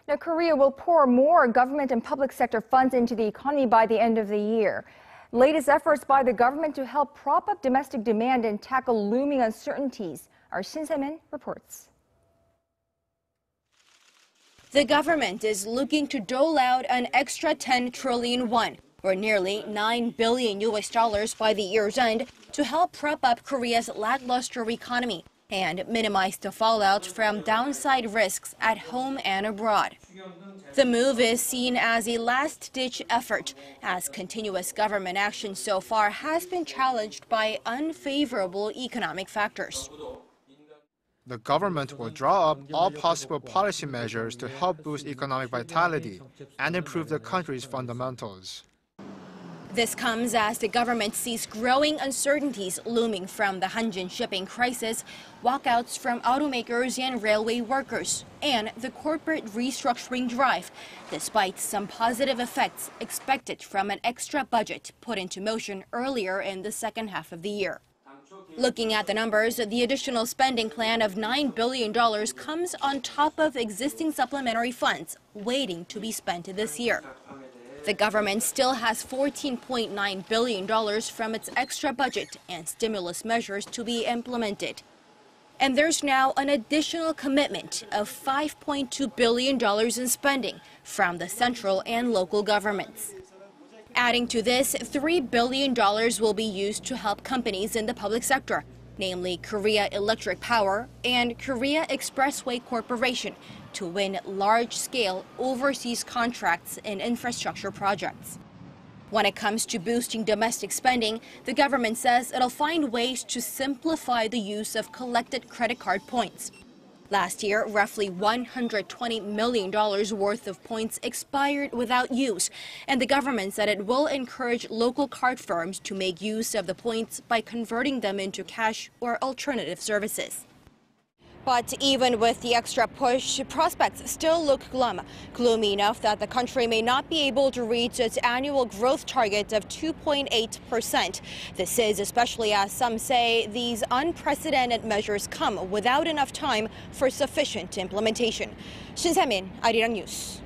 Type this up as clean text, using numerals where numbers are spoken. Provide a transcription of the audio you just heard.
Now, Korea will pour more government and public sector funds into the economy by the end of the year. Latest efforts by the government to help prop up domestic demand and tackle looming uncertainties. Our Shin Se-min reports. The government is looking to dole out an extra 10 trillion won, or nearly $9 billion by the year's end, to help prop up Korea's lackluster economy and minimize the fallout from downside risks at home and abroad. The move is seen as a last-ditch effort, as continuous government action so far has been challenged by unfavorable economic factors. The government will draw up all possible policy measures to help boost economic vitality and improve the country's fundamentals. This comes as the government sees growing uncertainties looming from the Hanjin Shipping crisis, walkouts from automakers and railway workers, and the corporate restructuring drive, despite some positive effects expected from an extra budget put into motion earlier in the second half of the year. Looking at the numbers, the additional spending plan of $9 billion comes on top of existing supplementary funds waiting to be spent this year. The government still has $14.9 billion from its extra budget and stimulus measures to be implemented. And there's now an additional commitment of $5.2 billion in spending from the central and local governments. Adding to this, $3 billion will be used to help companies in the public sector, namely Korea Electric Power and Korea Expressway Corporation, to win large-scale overseas contracts in infrastructure projects. When it comes to boosting domestic spending, the government says it'll find ways to simplify the use of collected credit card points. Last year, roughly $120 million worth of points expired without use, and the government said it will encourage local card firms to make use of the points by converting them into cash or alternative services. But even with the extra push, prospects still look gloomy enough that the country may not be able to reach its annual growth target of 2.8%. This is especially as some say these unprecedented measures come without enough time for sufficient implementation. Shin Se-min, Arirang News.